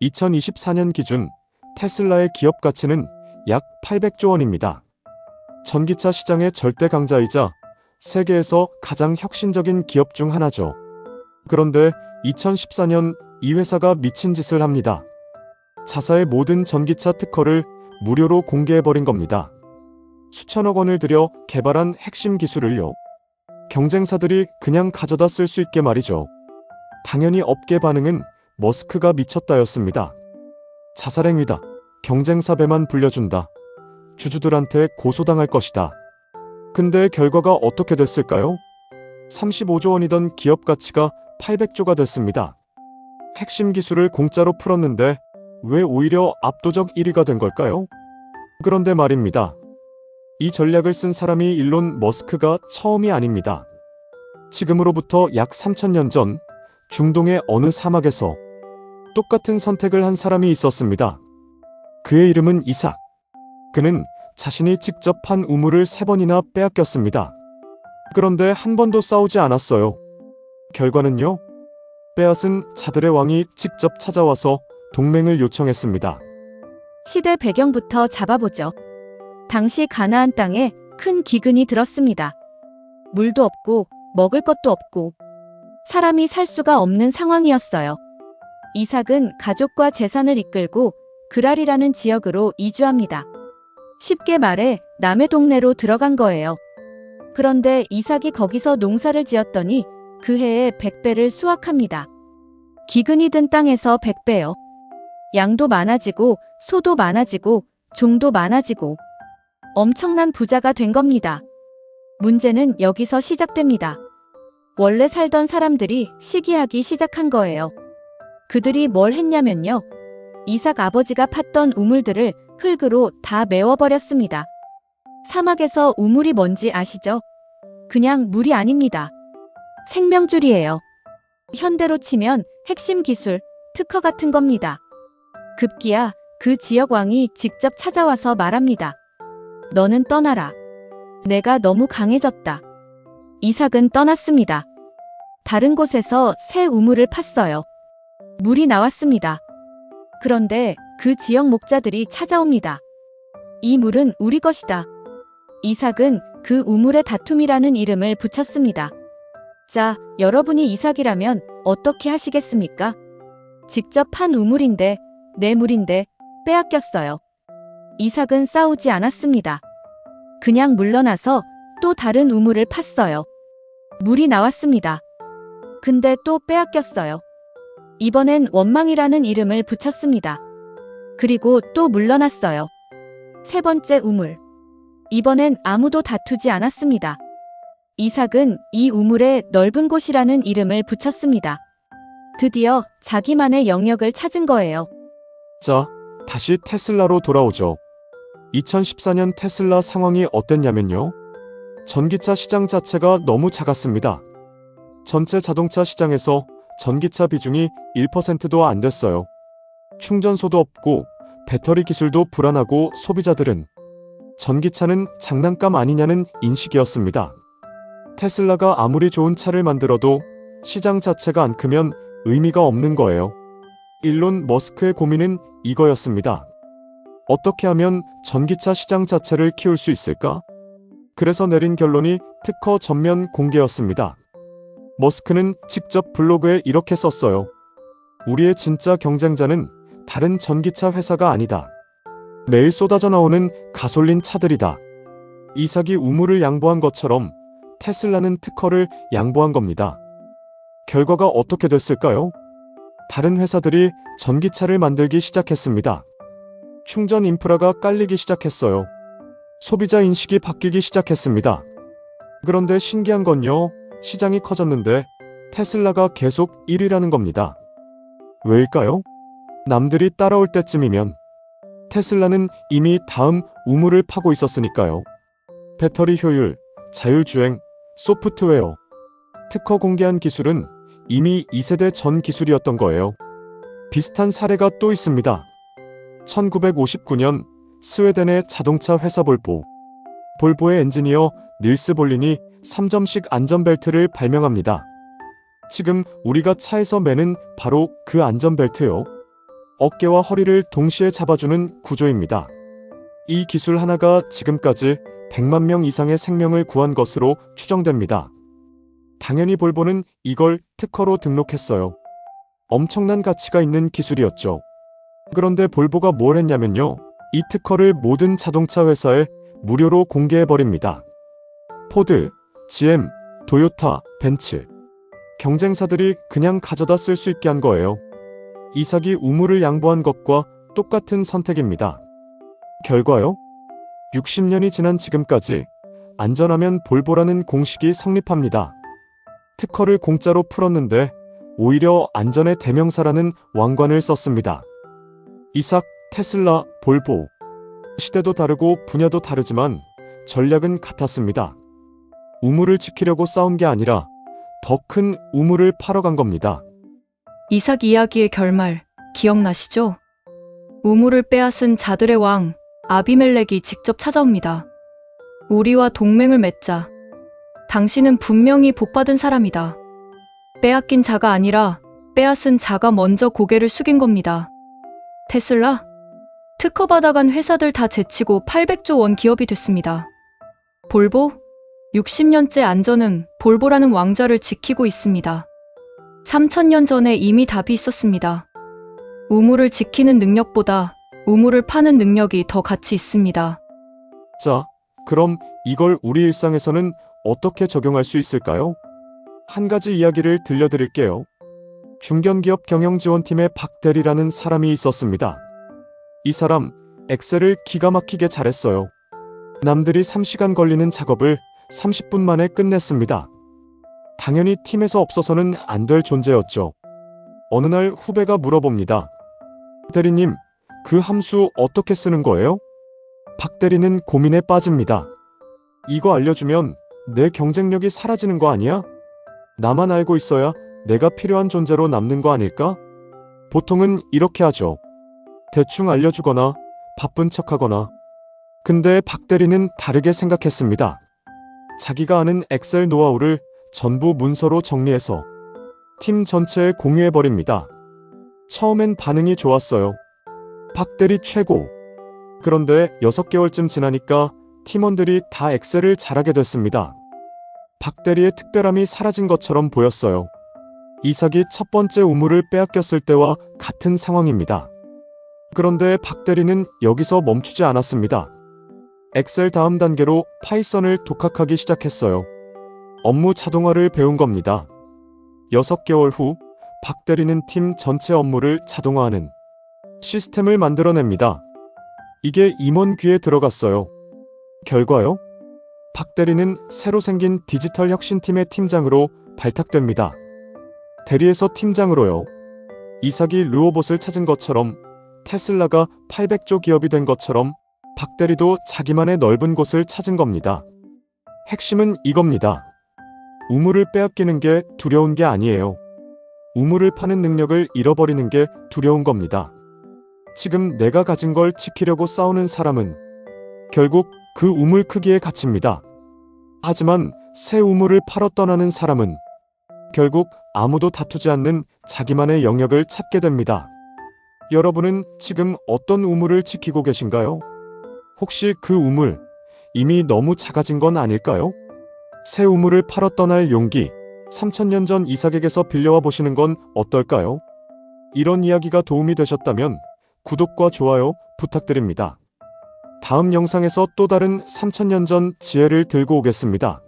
2024년 기준 테슬라의 기업 가치는 약 800조 원입니다. 전기차 시장의 절대 강자이자 세계에서 가장 혁신적인 기업 중 하나죠. 그런데 2014년 이 회사가 미친 짓을 합니다. 자사의 모든 전기차 특허를 무료로 공개해버린 겁니다. 수천억 원을 들여 개발한 핵심 기술을요. 경쟁사들이 그냥 가져다 쓸 수 있게 말이죠. 당연히 업계 반응은 머스크가 미쳤다였습니다. 자살행위다. 경쟁사 배만 불려준다. 주주들한테 고소당할 것이다. 근데 결과가 어떻게 됐을까요? 35조 원이던 기업 가치가 800조가 됐습니다. 핵심 기술을 공짜로 풀었는데 왜 오히려 압도적 1위가 된 걸까요? 그런데 말입니다. 이 전략을 쓴 사람이 일론 머스크가 처음이 아닙니다. 지금으로부터 약 3000년 전 중동의 어느 사막에서 똑같은 선택을 한 사람이 있었습니다. 그의 이름은 이삭. 그는 자신이 직접 판 우물을 3번이나 빼앗겼습니다. 그런데 한 번도 싸우지 않았어요. 결과는요? 빼앗은 자들의 왕이 직접 찾아와서 동맹을 요청했습니다. 시대 배경부터 잡아보죠. 당시 가나안 땅에 큰 기근이 들었습니다. 물도 없고 먹을 것도 없고 사람이 살 수가 없는 상황이었어요. 이삭은 가족과 재산을 이끌고 그랄이라는 지역으로 이주합니다. 쉽게 말해 남의 동네로 들어간 거예요. 그런데 이삭이 거기서 농사를 지었더니 그 해에 100배를 수확합니다. 기근이 든 땅에서 100배요. 양도 많아지고 소도 많아지고 종도 많아지고 엄청난 부자가 된 겁니다. 문제는 여기서 시작됩니다. 원래 살던 사람들이 시기하기 시작한 거예요. 그들이 뭘 했냐면요. 이삭 아버지가 팠던 우물들을 흙으로 다 메워버렸습니다. 사막에서 우물이 뭔지 아시죠? 그냥 물이 아닙니다. 생명줄이에요. 현대로 치면 핵심 기술, 특허 같은 겁니다. 급기야 그 지역 왕이 직접 찾아와서 말합니다. 너는 떠나라. 내가 너무 강해졌다. 이삭은 떠났습니다. 다른 곳에서 새 우물을 팠어요. 물이 나왔습니다. 그런데 그 지역 목자들이 찾아옵니다. 이 물은 우리 것이다. 이삭은 그 우물에 다툼이라는 이름을 붙였습니다. 자, 여러분이 이삭이라면 어떻게 하시겠습니까? 직접 판 우물인데, 내 물인데 빼앗겼어요. 이삭은 싸우지 않았습니다. 그냥 물러나서 또 다른 우물을 팠어요. 물이 나왔습니다. 근데 또 빼앗겼어요. 이번엔 원망이라는 이름을 붙였습니다. 그리고 또 물러났어요. 세 번째 우물. 이번엔 아무도 다투지 않았습니다. 이삭은 이 우물에 넓은 곳이라는 이름을 붙였습니다. 드디어 자기만의 영역을 찾은 거예요. 자, 다시 테슬라로 돌아오죠. 2014년 테슬라 상황이 어땠냐면요. 전기차 시장 자체가 너무 작았습니다. 전체 자동차 시장에서 전기차 비중이 1%도 안 됐어요. 충전소도 없고 배터리 기술도 불안하고 소비자들은 전기차는 장난감 아니냐는 인식이었습니다. 테슬라가 아무리 좋은 차를 만들어도 시장 자체가 안 크면 의미가 없는 거예요. 일론 머스크의 고민은 이거였습니다. 어떻게 하면 전기차 시장 자체를 키울 수 있을까? 그래서 내린 결론이 특허 전면 공개였습니다. 머스크는 직접 블로그에 이렇게 썼어요. 우리의 진짜 경쟁자는 다른 전기차 회사가 아니다. 매일 쏟아져 나오는 가솔린 차들이다. 이삭이 우물을 양보한 것처럼 테슬라는 특허를 양보한 겁니다. 결과가 어떻게 됐을까요? 다른 회사들이 전기차를 만들기 시작했습니다. 충전 인프라가 깔리기 시작했어요. 소비자 인식이 바뀌기 시작했습니다. 그런데 신기한 건요. 시장이 커졌는데 테슬라가 계속 1위라는 겁니다. 왜일까요? 남들이 따라올 때쯤이면 테슬라는 이미 다음 우물을 파고 있었으니까요. 배터리 효율, 자율주행, 소프트웨어, 특허 공개한 기술은 이미 2세대 전 기술이었던 거예요. 비슷한 사례가 또 있습니다. 1959년 스웨덴의 자동차 회사 볼보의 엔지니어 닐스 볼린이 3점식 안전벨트를 발명합니다. 지금 우리가 차에서 매는 바로 그 안전벨트요. 어깨와 허리를 동시에 잡아주는 구조입니다. 이 기술 하나가 지금까지 100만 명 이상의 생명을 구한 것으로 추정됩니다. 당연히 볼보는 이걸 특허로 등록했어요. 엄청난 가치가 있는 기술이었죠. 그런데 볼보가 뭘 했냐면요. 이 특허를 모든 자동차 회사에 무료로 공개해버립니다. 포드, GM, 도요타, 벤츠. 경쟁사들이 그냥 가져다 쓸 수 있게 한 거예요. 이삭이 우물을 양보한 것과 똑같은 선택입니다. 결과요? 60년이 지난 지금까지 안전하면 볼보라는 공식이 성립합니다. 특허를 공짜로 풀었는데 오히려 안전의 대명사라는 왕관을 썼습니다. 이삭, 테슬라, 볼보. 시대도 다르고 분야도 다르지만 전략은 같았습니다. 우물을 지키려고 싸운 게 아니라 더 큰 우물을 파러 간 겁니다. 이삭 이야기의 결말 기억나시죠? 우물을 빼앗은 자들의 왕 아비멜렉이 직접 찾아옵니다. 우리와 동맹을 맺자. 당신은 분명히 복받은 사람이다. 빼앗긴 자가 아니라 빼앗은 자가 먼저 고개를 숙인 겁니다. 테슬라? 특허 받아간 회사들 다 제치고 800조 원 기업이 됐습니다. 볼보? 60년째 안전은 볼보라는 왕좌를 지키고 있습니다. 3000년 전에 이미 답이 있었습니다. 우물을 지키는 능력보다 우물을 파는 능력이 더 가치 있습니다. 자, 그럼 이걸 우리 일상에서는 어떻게 적용할 수 있을까요? 한 가지 이야기를 들려드릴게요. 중견기업 경영지원팀의 박대리라는 사람이 있었습니다. 이 사람 엑셀을 기가 막히게 잘했어요. 남들이 3시간 걸리는 작업을 30분 만에 끝냈습니다. 당연히 팀에서 없어서는 안 될 존재였죠. 어느 날 후배가 물어봅니다. 대리님, 그 함수 어떻게 쓰는 거예요? 박 대리는 고민에 빠집니다. 이거 알려주면 내 경쟁력이 사라지는 거 아니야? 나만 알고 있어야 내가 필요한 존재로 남는 거 아닐까? 보통은 이렇게 하죠. 대충 알려주거나 바쁜 척하거나. 근데 박 대리는 다르게 생각했습니다. 자기가 아는 엑셀 노하우를 전부 문서로 정리해서 팀 전체에 공유해버립니다. 처음엔 반응이 좋았어요. 박 대리 최고. 그런데 6개월쯤 지나니까 팀원들이 다 엑셀을 잘하게 됐습니다. 박 대리의 특별함이 사라진 것처럼 보였어요. 이삭이 첫 번째 우물을 빼앗겼을 때와 같은 상황입니다. 그런데 박 대리는 여기서 멈추지 않았습니다. 엑셀 다음 단계로 파이썬을 독학하기 시작했어요. 업무 자동화를 배운 겁니다. 6개월 후 박 대리는 팀 전체 업무를 자동화하는 시스템을 만들어냅니다. 이게 임원 귀에 들어갔어요. 결과요? 박 대리는 새로 생긴 디지털 혁신팀의 팀장으로 발탁됩니다. 대리에서 팀장으로요. 이삭이 르오봇을 찾은 것처럼, 테슬라가 800조 기업이 된 것처럼 박 대리도 자기만의 넓은 곳을 찾은 겁니다. 핵심은 이겁니다. 우물을 빼앗기는 게 두려운 게 아니에요. 우물을 파는 능력을 잃어버리는 게 두려운 겁니다. 지금 내가 가진 걸 지키려고 싸우는 사람은 결국 그 우물 크기에 갇힙니다. 하지만 새 우물을 팔어 떠나는 사람은 결국 아무도 다투지 않는 자기만의 영역을 찾게 됩니다. 여러분은 지금 어떤 우물을 지키고 계신가요? 혹시 그 우물 이미 너무 작아진 건 아닐까요? 새 우물을 팔어 떠날 용기, 3000년 전 이삭에게서 빌려와 보시는 건 어떨까요? 이런 이야기가 도움이 되셨다면 구독과 좋아요 부탁드립니다. 다음 영상에서 또 다른 3000년 전 지혜를 들고 오겠습니다.